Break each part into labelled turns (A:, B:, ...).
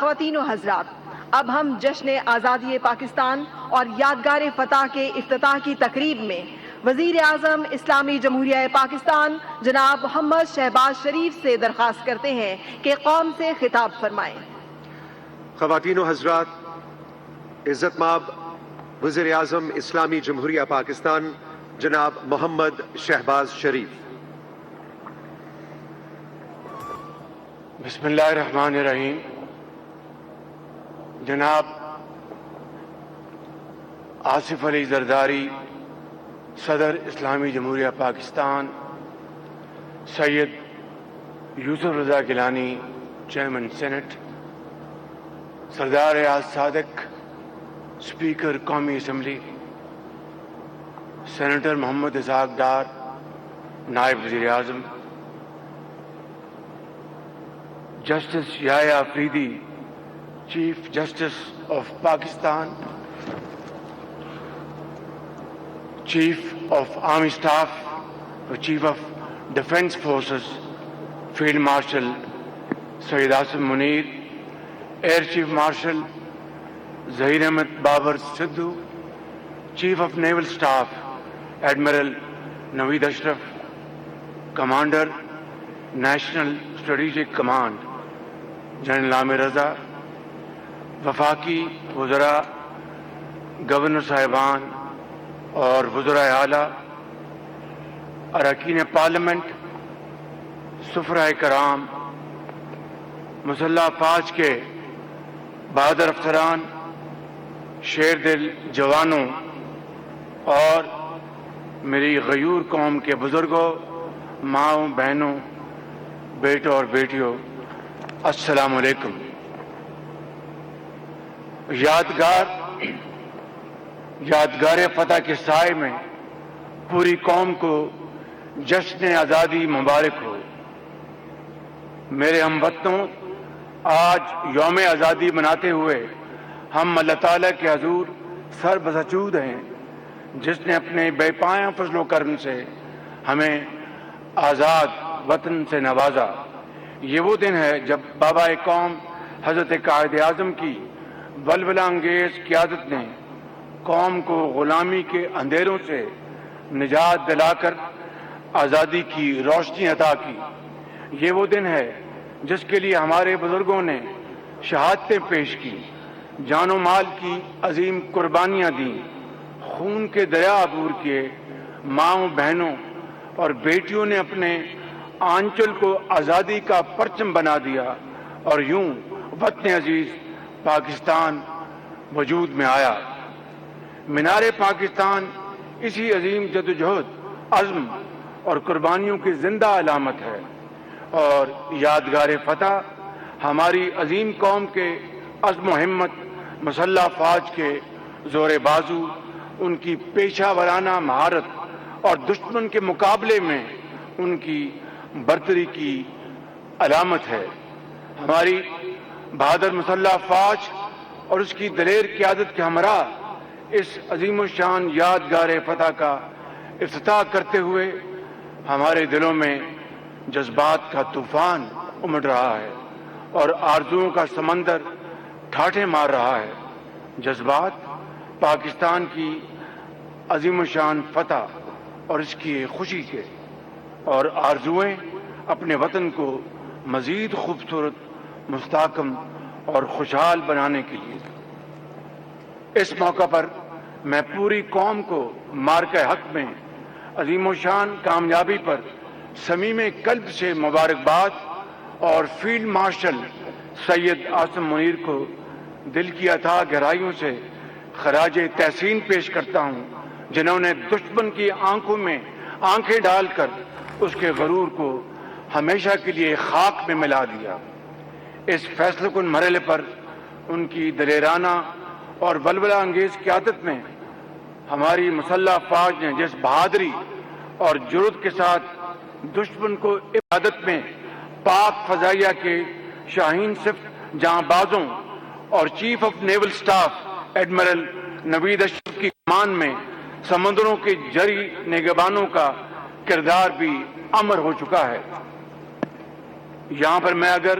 A: خواتین و حضرات، اب ہم جشن آزادی پاکستان اور یادگار فتح کے افتتاح کی تقریب میں وزیر اعظم اسلامی جمہوریہ پاکستان جناب محمد شہباز شریف سے درخواست کرتے ہیں کہ قوم سے خطاب فرمائیں۔
B: خواتین و حضرات، عزت مآب وزیر اعظم اسلامی جمہوریہ پاکستان جناب محمد شہباز شریف۔
C: بسم اللہ الرحمن الرحیم۔ جناب آصف علی زرداری صدر اسلامی جمہوریہ Pakistan, Syed Yousuf Raza Gilani chairman senate, Sardar Riaz Sadiq speaker قومی اسمبلی، سینیٹر محمد اسحاق ڈار نائب وزیر اعظم، justice Yahya Afridi chief justice of Pakistan, chief of army staff, chief of defence forces field marshal Syed Asim Munir, air chief marshal Zaheer Ahmed Babar Sidhu, chief of naval staff admiral Naveed Ashraf, commander national strategic command general Aamir Raza, وفاقی وزراء، governor صاحبان اور وزراء اعلیٰ، اراکین پارلیمنٹ، سفراء کرام، مسلح افواج کے بہادر افسران، شیر دل جوانوں اور میری غیور قوم کے بزرگوں، ماؤں بہنوں، بیٹوں اور بیٹیوں، السلام علیکم۔ یادگار فتح کے سائے میں پوری قوم کو جشن آزادی مبارک ہو۔ میرے ہم وطنوں، آج یوم آزادی مناتے ہوئے ہم اللہ تعالیٰ کے حضور سر بسجود ہیں، جس نے اپنے بے پایاں فضل و کرم سے ہمیں آزاد وطن سے نوازا۔ یہ وہ دن ہے جب بابا قوم حضرت قائد اعظم کی ولولہ انگیز قیادت نے قوم کو غلامی کے اندھیروں سے نجات دلا کر آزادی کی روشنی عطا کی۔ یہ وہ دن ہے جس کے لیے ہمارے بزرگوں نے شہادتیں پیش کی، جان و مال کی عظیم قربانیاں دیں، خون کے دریا عبور کیے، ماؤں بہنوں اور بیٹیوں نے اپنے آنچل کو آزادی کا پرچم بنا دیا، اور یوں وطن عزیز پاکستان وجود میں آیا۔ مینار پاکستان اسی عظیم جدوجہد، عزم اور قربانیوں کی زندہ علامت ہے، اور یادگار فتح ہماری عظیم قوم کے عزم و ہمت، مسلح افواج کے زور بازو، ان کی پیشہ ورانہ مہارت اور دشمن کے مقابلے میں ان کی برتری کی علامت ہے۔ ہماری بہادر مسلح افواج اور اس کی دلیر قیادت کے ہمراہ اس عظیم الشان یادگار فتح کا افتتاح کرتے ہوئے ہمارے دلوں میں جذبات کا طوفان امڑ رہا ہے اور آرزوؤں کا سمندر ٹھاٹھیں مار رہا ہے۔ جذبات پاکستان کی عظیم الشان فتح اور اس کی خوشی کے، اور آرزوئیں اپنے وطن کو مزید خوبصورت، مستحکم اور خوشحال بنانے کے لیے۔ اس موقع پر میں پوری قوم کو مارکہ حق میں عظیم الشان کامیابی پر صمیم قلب سے مبارکباد اور فیلڈ مارشل سید عاصم منیر کو دل کی اتھاہ گہرائیوں سے خراج تحسین پیش کرتا ہوں، جنہوں نے دشمن کی آنکھوں میں آنکھیں ڈال کر اس کے غرور کو ہمیشہ کے لیے خاک میں ملا دیا۔ اس فیصلہ کن مرحلے پر ان کی دلیرانہ اور ولولہ انگیز قیادت میں ہماری مسلح افواج نے جس بہادری اور جرأت کے ساتھ دشمن کو عبادت میں پاک فضائیہ کے شاہین صف جہاں بازوں اور chief of naval staff admiral Naveed Ashraf کی کمان میں سمندروں کے جری نگہبانوں کا کردار بھی امر ہو چکا ہے۔ یہاں پر میں اگر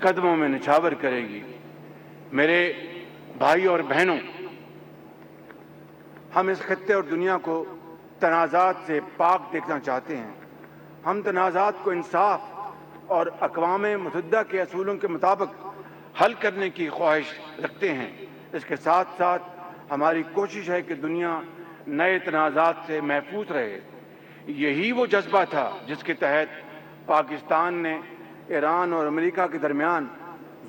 C: قدموں میں نچھاور کرے گی۔ میرے بھائی اور بہنوں، ہم اس خطے اور دنیا کو تنازعات سے پاک دیکھنا چاہتے ہیں۔ ہم تنازعات کو انصاف اور اقوام متحدہ کے اصولوں کے مطابق حل کرنے کی خواہش رکھتے ہیں۔ اس کے ساتھ ساتھ ہماری کوشش ہے کہ دنیا نئے تنازعات سے محفوظ رہے۔ یہی وہ جذبہ تھا جس کے تحت پاکستان نے ایران اور امریکہ کے درمیان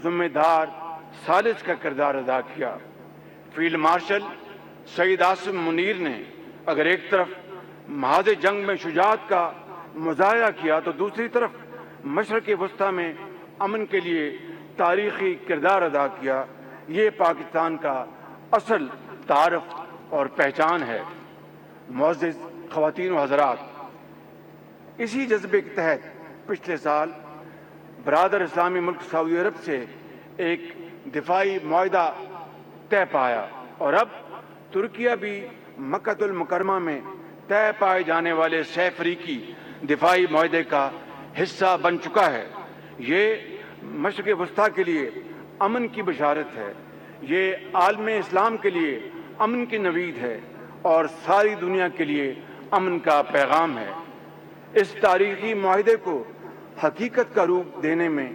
C: ذمہ دار ثالث کا کردار ادا کیا۔ فیلڈ مارشل سعید عاصم منیر نے اگر ایک طرف محاذ جنگ میں شجاعت کا مظاہرہ کیا تو دوسری طرف مشرق وسطیٰ میں امن کے لیے تاریخی کردار ادا کیا۔ یہ پاکستان کا اصل تعارف اور پہچان ہے۔ معزز خواتین و حضرات، اسی جذبے کے تحت پچھلے سال برادر اسلامی ملک سعودی عرب سے ایک دفاعی معاہدہ طے پایا، اور اب ترکیہ بھی مکہ المکرمہ میں طے پائے جانے والے سہ فریقی دفاعی معاہدے کا حصہ بن چکا ہے۔ یہ مشرق وسطیٰ کے لیے امن کی بشارت ہے، یہ عالم اسلام کے لیے امن کی نوید ہے اور ساری دنیا کے لیے امن کا پیغام ہے۔ اس تاریخی معاہدے کو حقیقت کا روپ دینے میں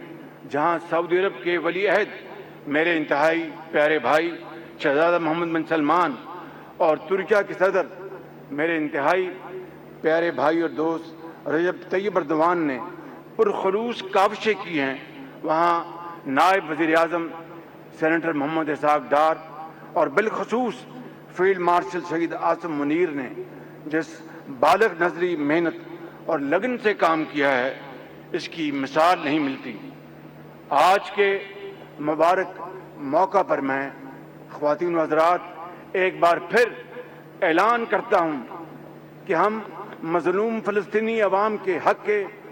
C: جہاں سعودی عرب کے ولی عہد میرے انتہائی پیارے بھائی شہزادہ محمد بن سلمان اور ترکیہ کے صدر میرے انتہائی پیارے بھائی اور دوست رجب طیب اردوان نے پرخلوص کاوشیں کی ہیں، وہاں نائب وزیر اعظم سینیٹر محمد اسحاق ڈار اور بالخصوص فیلڈ مارشل سعید عاصم منیر نے جس بالغ نظری محنت اور لگن سے کام کیا ہے، اس کی مثال نہیں ملتی۔ آج کے مبارک موقع پر میں خواتین و حضرات ایک بار پھر اعلان کرتا ہوں کہ ہم مظلوم فلسطینی عوام کے حق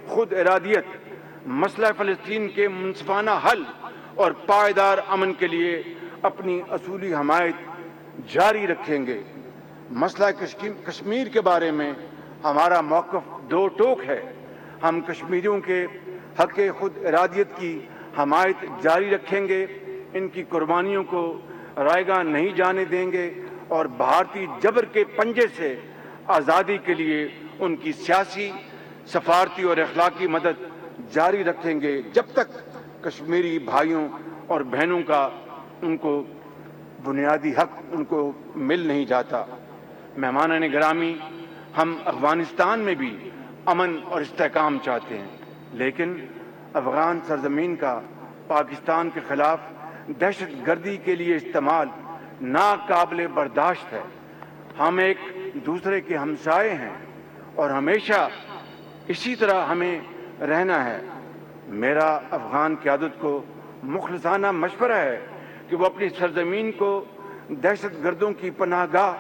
C: خود ارادیت، مسئلہ فلسطین کے منصفانہ حل اور پائیدار امن کے لیے اپنی اصولی حمایت جاری رکھیں گے۔ مسئلہ کشمیر کے بارے میں ہمارا موقف دو ٹوک ہے۔ ہم کشمیریوں کے حق خود ارادیت کی حمایت جاری رکھیں گے، ان کی قربانیوں کو رائیگاں نہیں جانے دیں گے اور بھارتی جبر کے پنجے سے آزادی کے لیے ان کی سیاسی، سفارتی اور اخلاقی مدد جاری رکھیں گے جب تک کشمیری بھائیوں اور بہنوں کا ان کو بنیادی حق ان کو مل نہیں جاتا۔ مہمانان گرامی، ہم افغانستان میں بھی امن اور استحکام چاہتے ہیں، لیکن افغان سرزمین کا پاکستان کے خلاف دہشت گردی کے لیے استعمال ناقابل برداشت ہے۔ ہم ایک دوسرے کے ہمسائے ہیں اور ہمیشہ اسی طرح ہمیں رہنا ہے۔ میرا افغان قیادت کو مخلصانہ مشورہ ہے کہ وہ اپنی سرزمین کو دہشت گردوں کی پناہ گاہ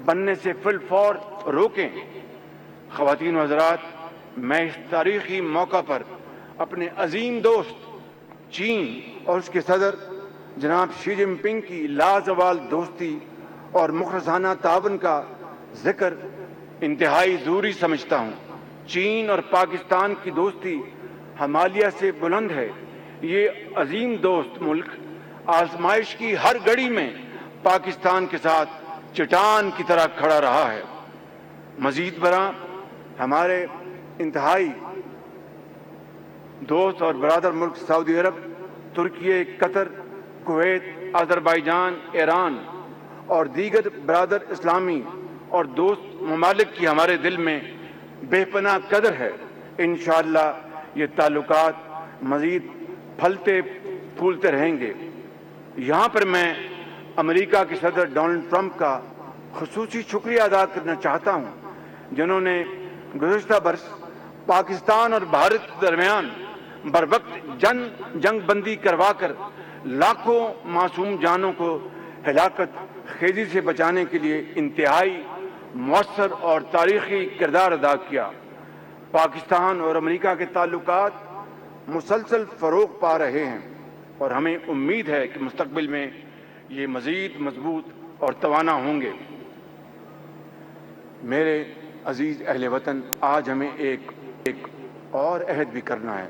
C: بننے سے فی الفور روکیں۔ خواتین و حضرات، میں اس تاریخی موقع پر اپنے عظیم دوست چین اور اس کے صدر جناب شی جن پنگ کی لازوال دوستی اور مخلصانہ تعاون کا ذکر انتہائی ضروری سمجھتا ہوں۔ چین اور پاکستان کی دوستی ہمالیہ سے بلند ہے۔ یہ عظیم دوست ملک آزمائش کی ہر گھڑی میں پاکستان کے ساتھ چٹان کی طرح کھڑا رہا ہے۔ مزید برآں ہمارے انتہائی دوست اور برادر ملک سعودی عرب، ترکیہ، قطر، کویت، آذربائیجان، ایران اور دیگر برادر اسلامی اور دوست ممالک کی ہمارے دل میں بے پناہ قدر ہے۔ انشاءاللہ یہ تعلقات مزید پھلتے پھولتے رہیں گے۔ یہاں پر میں امریکہ کے صدر ڈونلڈ ٹرمپ کا خصوصی شکریہ ادا کرنا چاہتا ہوں، جنہوں نے گزشتہ برس پاکستان اور بھارت کے درمیان بروقت جنگ بندی کروا کر لاکھوں معصوم جانوں کو ہلاکت خیزی سے بچانے کے لیے انتہائی مؤثر اور تاریخی کردار ادا کیا۔ پاکستان اور امریکہ کے تعلقات مسلسل فروغ پا رہے ہیں اور ہمیں امید ہے کہ مستقبل میں یہ مزید مضبوط اور توانا ہوں گے۔ میرے عزیز اہل وطن، آج ہمیں ایک اور عہد بھی کرنا ہے۔